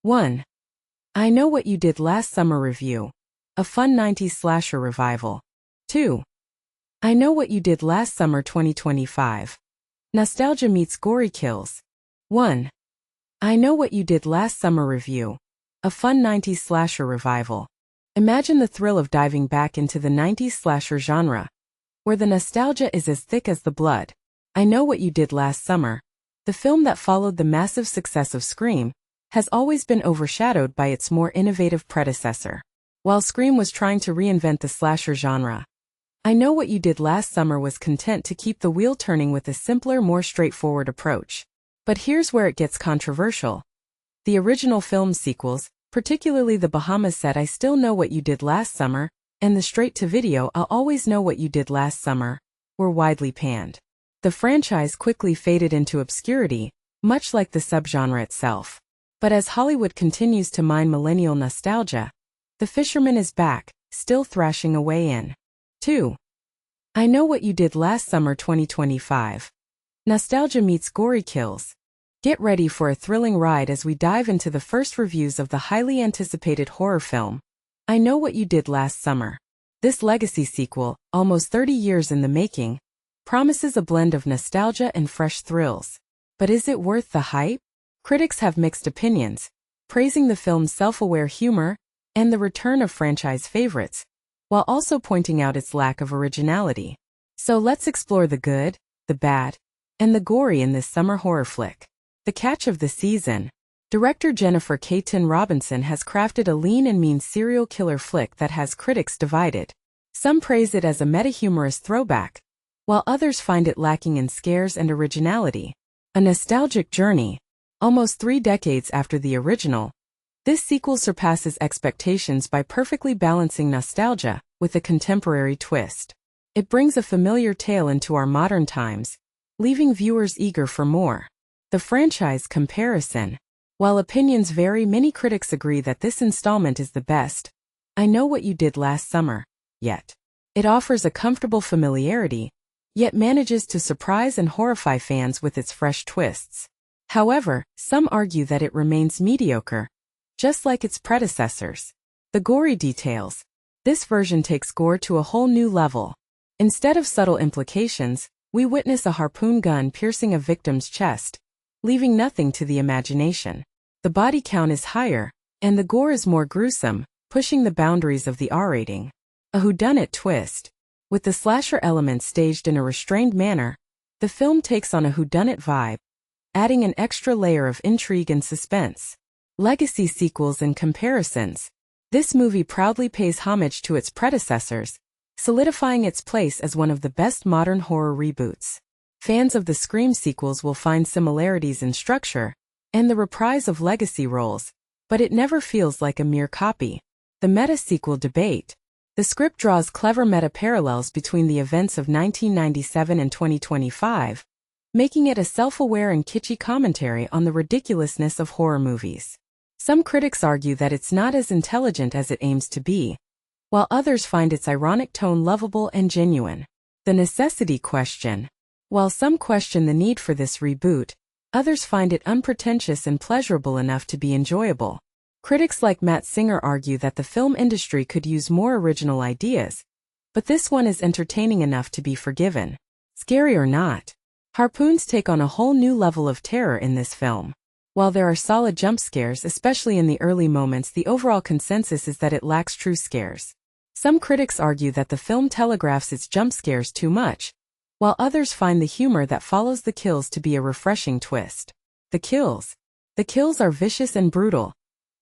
1. I Know What You Did Last Summer review. A fun 90s slasher revival. 2. I Know What You Did Last Summer 2025. Nostalgia meets gory kills. 1. I Know What You Did Last Summer review. A fun 90s slasher revival. Imagine the thrill of diving back into the 90s slasher genre, where the nostalgia is as thick as the blood. I Know What You Did Last Summer, the film that followed the massive success of Scream, has always been overshadowed by its more innovative predecessor. While Scream was trying to reinvent the slasher genre, I Know What You Did Last Summer was content to keep the wheel turning with a simpler, more straightforward approach. But here's where it gets controversial. The original film sequels, particularly the Bahamas set I Still Know What You Did Last Summer, and the straight-to-video I'll Always Know What You Did Last Summer, were widely panned. The franchise quickly faded into obscurity, much like the subgenre itself. But as Hollywood continues to mine millennial nostalgia, the fisherman is back, still thrashing away in 2. I Know What You Did Last Summer 2025. Nostalgia meets gory kills. Get ready for a thrilling ride as we dive into the first reviews of the highly anticipated horror film, I Know What You Did Last Summer. This legacy sequel, almost 30 years in the making, promises a blend of nostalgia and fresh thrills. But is it worth the hype? Critics have mixed opinions, praising the film's self-aware humor and the return of franchise favorites, while also pointing out its lack of originality. So let's explore the good, the bad, and the gory in this summer horror flick. The catch of the season. Director Jennifer Kaytin Robinson has crafted a lean and mean serial killer flick that has critics divided. Some praise it as a meta-humorous throwback, while others find it lacking in scares and originality. A nostalgic journey. Almost 3 decades after the original, this sequel surpasses expectations by perfectly balancing nostalgia with a contemporary twist. It brings a familiar tale into our modern times, leaving viewers eager for more. The franchise comparison. While opinions vary, many critics agree that this installment is the best I Know What You Did Last Summer yet. It offers a comfortable familiarity, yet manages to surprise and horrify fans with its fresh twists. However, some argue that it remains mediocre, just like its predecessors. The gory details. This version takes gore to a whole new level. Instead of subtle implications, we witness a harpoon gun piercing a victim's chest, leaving nothing to the imagination. The body count is higher, and the gore is more gruesome, pushing the boundaries of the R rating. A whodunit twist. With the slasher elements staged in a restrained manner, the film takes on a whodunit vibe, adding an extra layer of intrigue and suspense. Legacy sequels and comparisons. This movie proudly pays homage to its predecessors, solidifying its place as one of the best modern horror reboots. Fans of the Scream sequels will find similarities in structure and the reprise of legacy roles, but it never feels like a mere copy. The meta-sequel debate. The script draws clever meta-parallels between the events of 1997 and 2025, making it a self-aware and kitschy commentary on the ridiculousness of horror movies. Some critics argue that it's not as intelligent as it aims to be, while others find its ironic tone lovable and genuine. The necessity question. While some question the need for this reboot, others find it unpretentious and pleasurable enough to be enjoyable. Critics like Matt Singer argue that the film industry could use more original ideas, but this one is entertaining enough to be forgiven. Scary or not, harpoons take on a whole new level of terror in this film. While there are solid jump scares, especially in the early moments, the overall consensus is that it lacks true scares. Some critics argue that the film telegraphs its jump scares too much, while others find the humor that follows the kills to be a refreshing twist. The kills. The kills are vicious and brutal,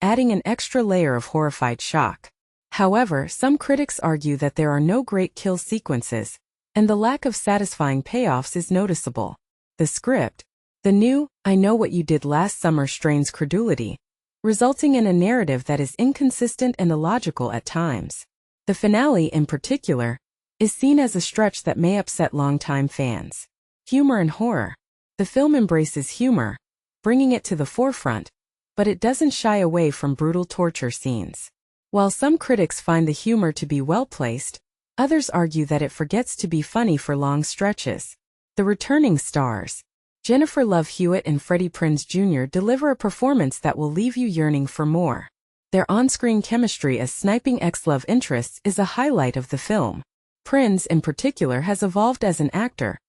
adding an extra layer of horrified shock. However, some critics argue that there are no great kill sequences, and the lack of satisfying payoffs is noticeable. The script. The new I Know What You Did Last Summer strains credulity, resulting in a narrative that is inconsistent and illogical at times. The finale, in particular, is seen as a stretch that may upset longtime fans. Humor and horror. The film embraces humor, bringing it to the forefront, but it doesn't shy away from brutal torture scenes. While some critics find the humor to be well-placed, others argue that it forgets to be funny for long stretches. The returning stars. Jennifer Love Hewitt and Freddie Prinze Jr. deliver a performance that will leave you yearning for more. Their on-screen chemistry as sniping ex-love interests is a highlight of the film. Prinze, in particular, has evolved as an actor,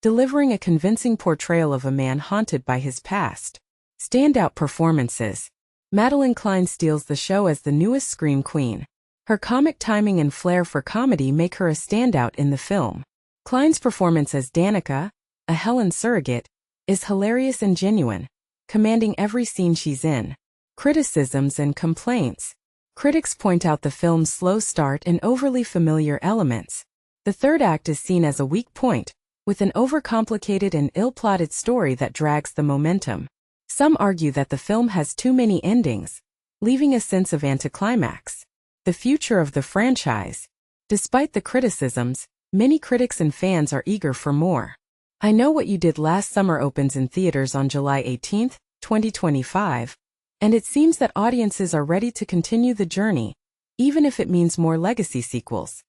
delivering a convincing portrayal of a man haunted by his past. Standout performances. Madelyn Cline steals the show as the newest scream queen. Her comic timing and flair for comedy make her a standout in the film. Cline's performance as Danica, a Helen surrogate, is hilarious and genuine, commanding every scene she's in. Criticisms and complaints. Critics point out the film's slow start and overly familiar elements. The third act is seen as a weak point, with an overcomplicated and ill-plotted story that drags the momentum. Some argue that the film has too many endings, leaving a sense of anticlimax. The future of the franchise. Despite the criticisms, many critics and fans are eager for more. I Know What You Did Last Summer opens in theaters on July 18, 2025, and it seems that audiences are ready to continue the journey, even if it means more legacy sequels.